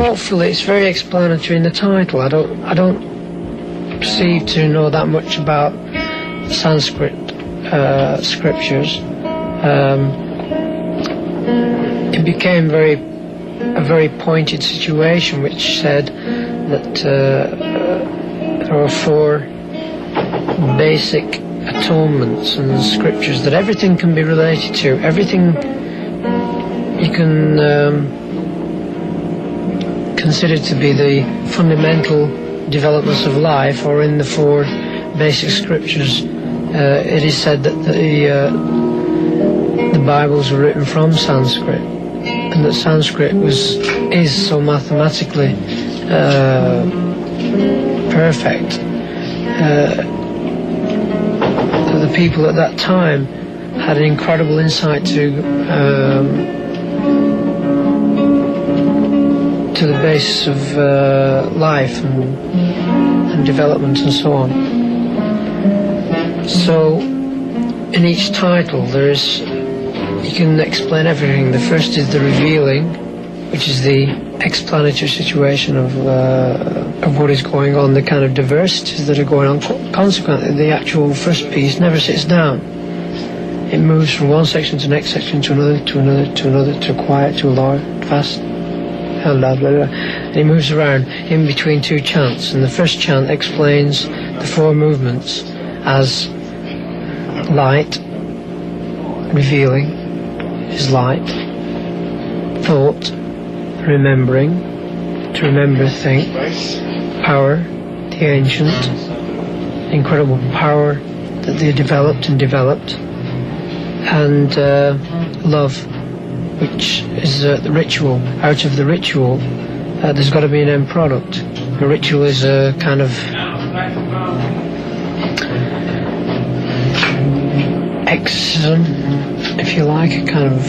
Hopefully, it's very explanatory in the title. I don't perceive to know that much about Sanskrit scriptures. It became a very pointed situation, which said that there are 4 basic atonements in the scriptures that everything can be related to. Everything you can consider to be the fundamental developments of life, or in the 4 basic scriptures. It is said that the Bibles were written from Sanskrit, and that Sanskrit is so mathematically perfect that the people at that time had an incredible insight to the basis of life and development and so on. So in each title you can explain everything. The first is the revealing, which is the explanatory situation of what is going on, the kind of diversities that are going on. Consequently, the actual first piece never sits down. It moves from one section to the next section, to another, to another, to another, to a quiet, to a loud, fast, blah, blah, blah. And it moves around in between 2 chants. And the first chant explains the 4 movements as light, revealing is light, thought, remembering, to remember, think, power, the ancient, incredible power that they developed, and love, which is the ritual. Out of the ritual, there's got to be an end product. A ritual is a kind of exorcism, if you like, a kind of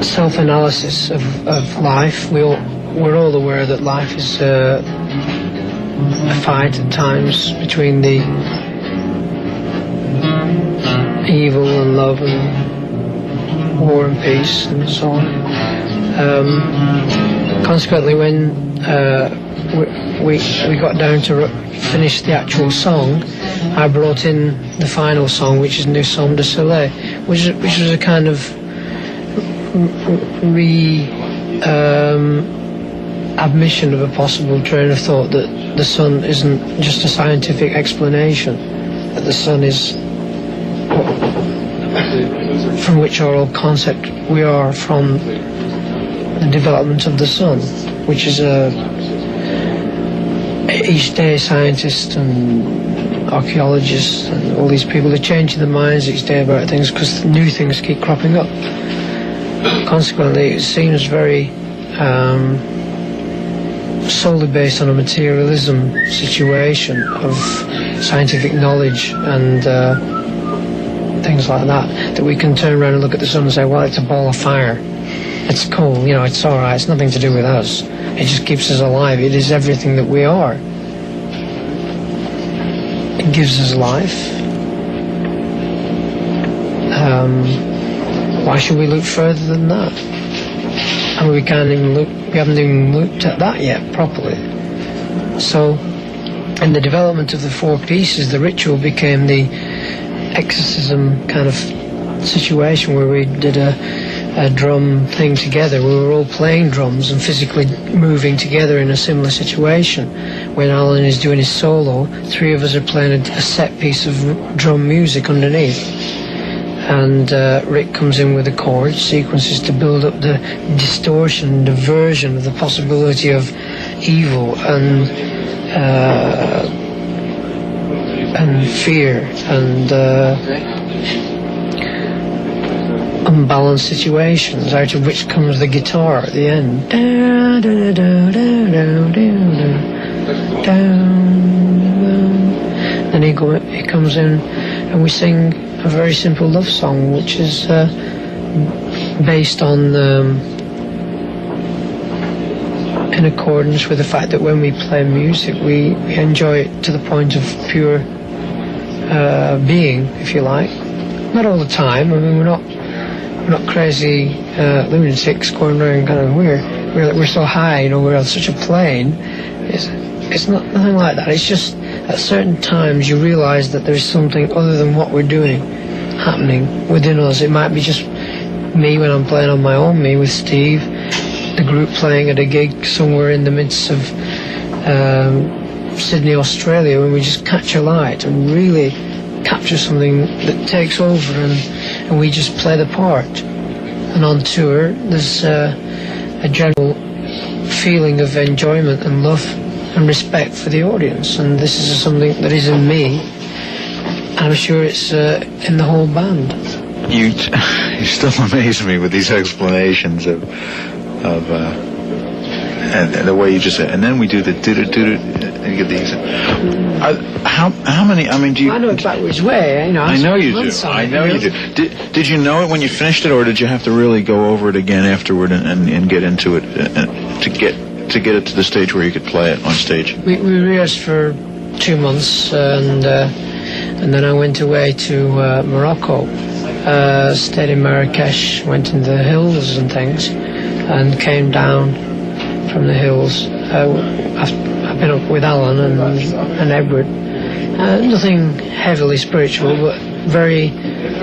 self-analysis of life. We're all aware that life is a fight at times between the evil and love and war and peace and so on. Consequently, when we got down to finish the actual song, I brought in the final song, which is Nous sommes de soleil, which was a kind of admission of a possible train of thought that the sun isn't just a scientific explanation, that the sun is from which our old concept we are from the development of the sun, which is each day scientists and archaeologists and all these people are changing their minds each day about things because new things keep cropping up. Consequently, it seems very solely based on a materialism situation of scientific knowledge and things like that we can turn around and look at the sun and say, well, it's a ball of fire. It's cool, it's all right. It's nothing to do with us. It just keeps us alive. It is everything that we are. It gives us life. Why should we look further than that? I mean, we haven't even looked at that yet properly. So, in the development of the 4 pieces, the ritual became the exorcism kind of situation where we did a drum thing together. We were all playing drums and physically moving together in a similar situation. When Alan is doing his solo, 3 of us are playing a set piece of drum music underneath. And Rick comes in with the chord sequences to build up the distortion, the version of the possibility of evil and fear and unbalanced situations, out of which comes the guitar at the end. Then he comes in and we sing a very simple love song, which is based on in accordance with the fact that when we play music we enjoy it to the point of pure being, if you like. Not all the time. I mean, we're not crazy lunatics going around kind of weird, we're so high, you know, we're on such a plane. It's not nothing like that. It's just at certain times you realise that there's something other than what we're doing happening within us. It might be just me when I'm playing on my own, me with Steve, the group playing at a gig somewhere in the midst of Sydney, Australia, when we just catch a light and really capture something that takes over, and we just play the part. And on tour, there's a general feeling of enjoyment and love and respect for the audience, and this is something that is in me, and I'm sure it's in the whole band. You still amaze me with these explanations of and the way you just said, and then we do the do-do-do-do, and you get these. How many? I mean, do you? I know it backwards way. You know, I know you do. I know you do. Did you know it when you finished it, or did you have to really go over it again afterward and get into it to get it to the stage where you could play it on stage? We rehearsed for 2 months, and then I went away to Morocco, stayed in Marrakesh, went into the hills and things, and came down from the hills. I've been up with Alan and Edward. Nothing heavily spiritual, but very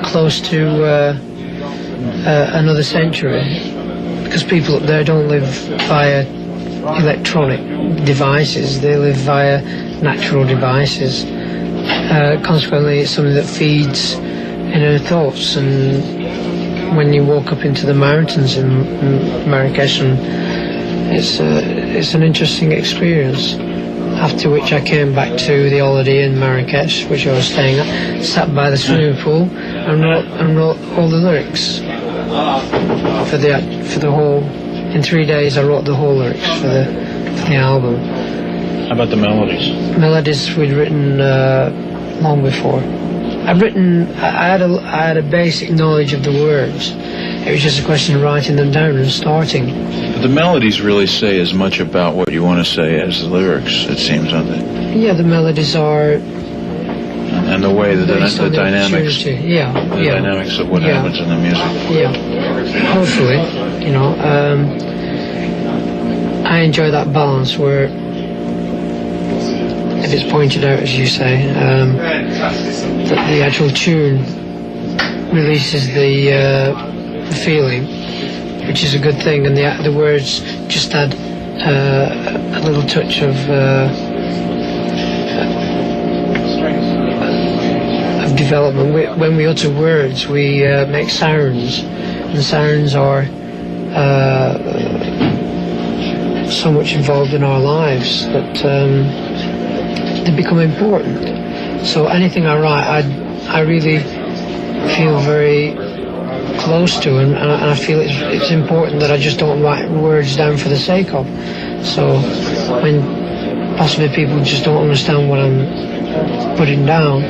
close to another century, because people up there don't live via electronic devices, they live via natural devices. Consequently, it's something that feeds inner thoughts, and when you walk up into the mountains in Marrakesh, and it's an interesting experience. After which I came back to the holiday in Marrakesh, which I was staying at, sat by the swimming pool and wrote all the lyrics for the whole. In 3 days, I wrote the whole lyrics for the album. How about the melodies? Melodies we'd written long before. I had a basic knowledge of the words. It was just a question of writing them down and starting. But the melodies really say as much about what you want to say as the lyrics, it seems, don't they? Yeah, the melodies are. And the way the dynamics. Yeah. Dynamics of what happens in the music. Yeah. Hopefully, you know, I enjoy that balance where, if it's pointed out, as you say, that the actual tune releases the feeling, which is a good thing, and the words just add a little touch of development. When we utter words, we make sounds, and sounds are so much involved in our lives that they become important. So anything I write, I really feel very close to, and I feel it's important that I just don't write words down for the sake of. So when possibly people just don't understand what I'm putting down,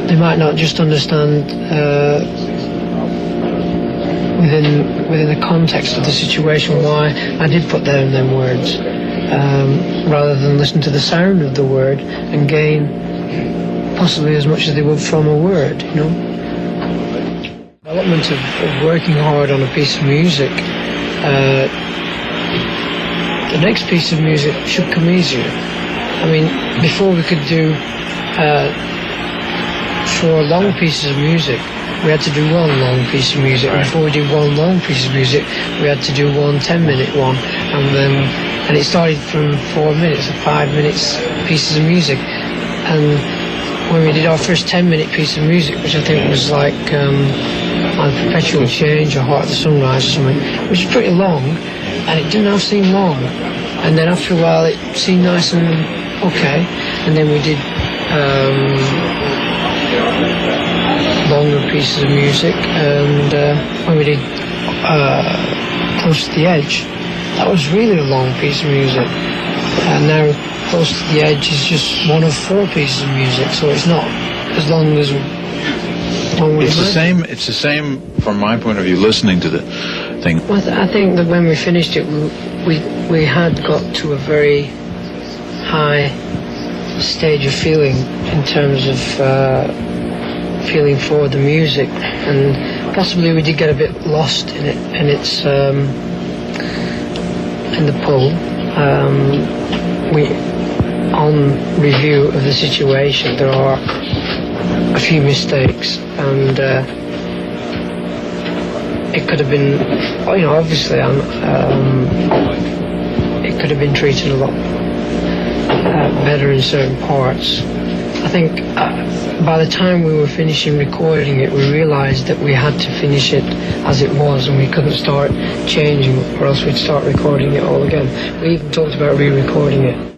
they might not just understand within the context of the situation why I did put down them words, rather than listen to the sound of the word and gain possibly as much as they would from a word, you know. Development of working hard on a piece of music, the next piece of music should come easier. I mean, before we could do 4 long pieces of music, we had to do 1 long piece of music. And before we did 1 long piece of music, we had to do 1 10-minute one, and it started from 4 minutes or 5 minutes pieces of music. And when we did our first 10-minute piece of music, which I think was like on Perpetual Change or Heart of the Sunrise or something, which was pretty long, and it didn't have to seem long. And then after a while, it seemed nice and okay. And then we did longer pieces of music, and when we did Close to the Edge, that was really a long piece of music. And now Close to the Edge is just 1 of 4 pieces of music, so it's not as long as one would imagine. It's the same from my point of view, listening to the thing. Well, I think that when we finished it, we had got to a very high stage of feeling in terms of feeling for the music, and possibly we did get a bit lost in it, and it's in the pull. On review of the situation, there are a few mistakes, and it could have been, obviously, it could have been treated a lot better in certain parts. I think by the time we were finishing recording it, we realised that we had to finish it as it was, and we couldn't start changing, or else we'd start recording it all again. We even talked about re-recording it.